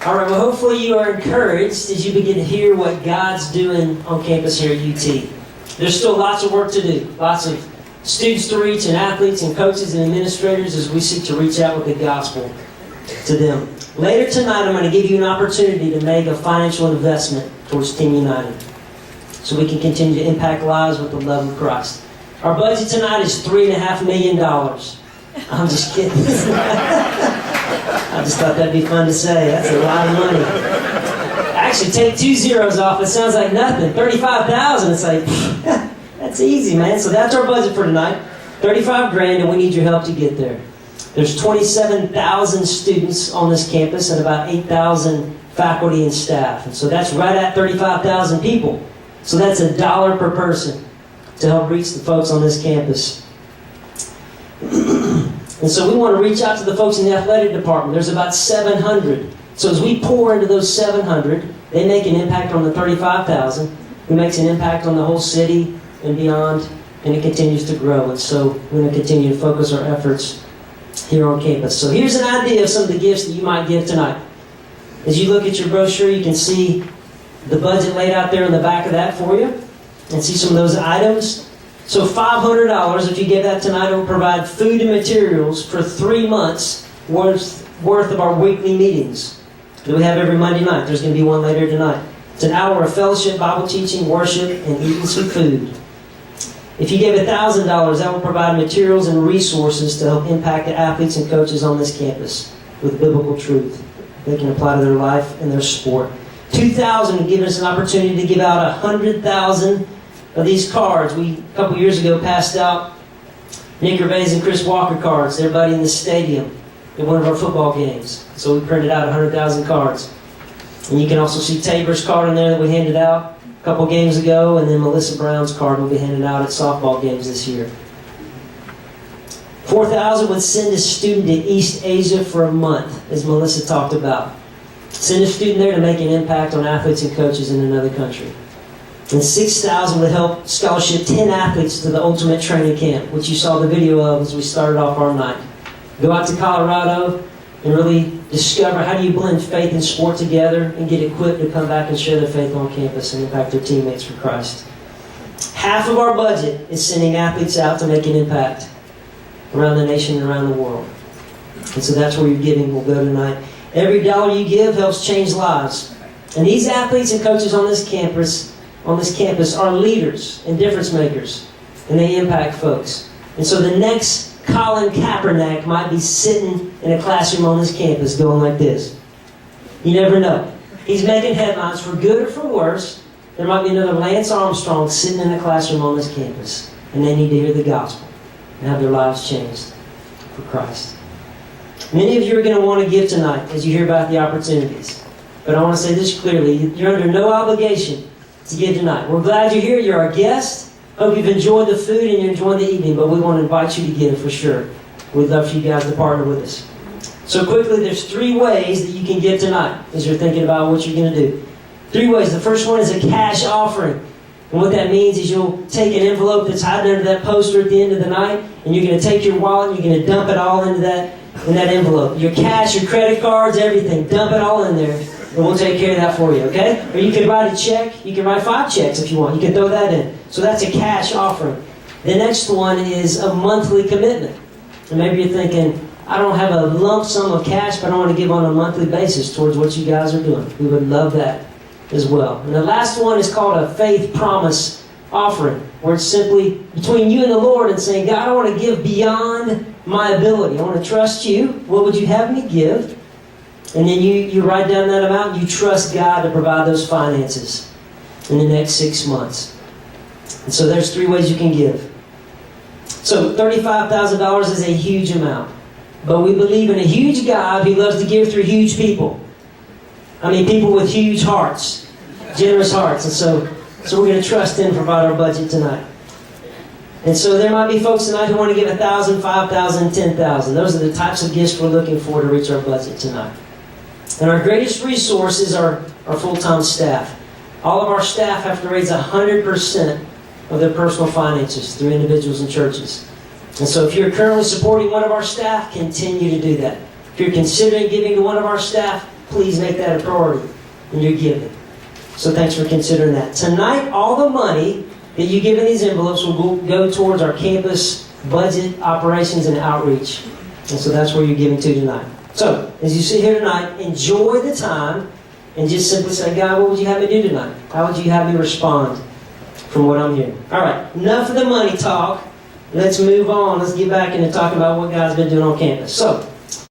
All right, well, hopefully you are encouraged as you begin to hear what God's doing on campus here at UT. There's still lots of work to do, lots of students to reach, and athletes and coaches and administrators as we seek to reach out with the gospel to them. Later tonight, I'm going to give you an opportunity to make a financial investment towards Team United so we can continue to impact lives with the love of Christ. Our budget tonight is $3.5 million. I'm just kidding. I just thought that'd be fun to say. That's a lot of money. Actually, take 2 zeros off. It sounds like nothing. $35,000. It's like, that's easy, man. So that's our budget for tonight. $35,000, and we need your help to get there. There's 27,000 students on this campus and about 8,000 faculty and staff. And so that's right at 35,000 people. So that's $1 per person to help reach the folks on this campus. And so we want to reach out to the folks in the athletic department. There's about 700. So as we pour into those 700, they make an impact on the 35,000. It makes an impact on the whole city and beyond, and it continues to grow. And so we're going to continue to focus our efforts here on campus. So here's an idea of some of the gifts that you might give tonight. As you look at your brochure, you can see the budget laid out there in the back of that for you, and see some of those items. So $500, if you give that tonight, it will provide food and materials for 3 months worth of our weekly meetings that we have every Monday night. There's going to be one later tonight. It's an hour of fellowship, Bible teaching, worship, and eating some food. If you give $1,000, that will provide materials and resources to help impact the athletes and coaches on this campus with biblical truth they can apply to their life and their sport. $2,000 will give us an opportunity to give out 100,000 of these cards. We, a couple years ago, passed out Nick Gervais and Chris Walker cards to everybody in the stadium at one of our football games. So we printed out 100,000 cards. And you can also see Tabor's card in there that we handed out a couple games ago, and then Melissa Brown's card will be handed out at softball games this year. $4,000 would send a student to East Asia for a month, as Melissa talked about. Send a student there to make an impact on athletes and coaches in another country. And $6,000 would help scholarship 10 athletes to the Ultimate Training Camp, which you saw the video of as we started off our night. Go out to Colorado and really discover how do you blend faith and sport together and get equipped to come back and share their faith on campus and impact their teammates for Christ. Half of our budget is sending athletes out to make an impact around the nation and around the world. And so that's where your giving will go tonight. Every dollar you give helps change lives. And these athletes and coaches on this campus are leaders and difference makers, and they impact folks. And so the next Colin Kaepernick might be sitting in a classroom on this campus going like this. You never know. He's making headlines for good or for worse. There might be another Lance Armstrong sitting in a classroom on this campus, and they need to hear the gospel and have their lives changed for Christ. Many of you are going to want to give tonight as you hear about the opportunities. But I want to say this clearly. You're under no obligation to give tonight. We're glad you're here. You're our guest. Hope you've enjoyed the food and you're enjoying the evening, but we want to invite you to give for sure. We'd love for you guys to partner with us. So quickly, there's 3 ways that you can give tonight as you're thinking about what you're going to do. 3 ways. The first one is a cash offering. And what that means is you'll take an envelope that's hiding under that poster at the end of the night, and you're going to take your wallet and you're going to dump it all into that envelope. Your cash, your credit cards, everything. Dump it all in there. And we'll take care of that for you, okay? Or you can write a check. You can write 5 checks if you want. You can throw that in. So that's a cash offering. The next one is a monthly commitment. And maybe you're thinking, I don't have a lump sum of cash, but I want to give on a monthly basis towards what you guys are doing. We would love that as well. And the last one is called a faith promise offering, where it's simply between you and the Lord and saying, God, I want to give beyond my ability. I want to trust you. What would you have me give? And then you write down that amount and you trust God to provide those finances in the next 6 months. And so there's 3 ways you can give. So $35,000 is a huge amount. But we believe in a huge God who loves to give through huge people. I mean, people with huge hearts, generous hearts. And so we're going to trust Him to provide our budget tonight. And so there might be folks tonight who want to give $1,000, $5,000, $10,000. Those are the types of gifts we're looking for to reach our budget tonight. And our greatest resource is our full-time staff. All of our staff have to raise 100% of their personal finances through individuals and churches. And so if you're currently supporting one of our staff, continue to do that. If you're considering giving to one of our staff, please make that a priority in your giving. So thanks for considering that. Tonight, all the money that you give in these envelopes will go towards our campus budget, operations, and outreach. And so that's where you're giving to tonight. So, as you sit here tonight, enjoy the time and just simply say, God, what would you have me do tonight? How would you have me respond from what I'm hearing? All right, enough of the money talk. Let's move on. Let's get back into talking about what God's been doing on campus. So,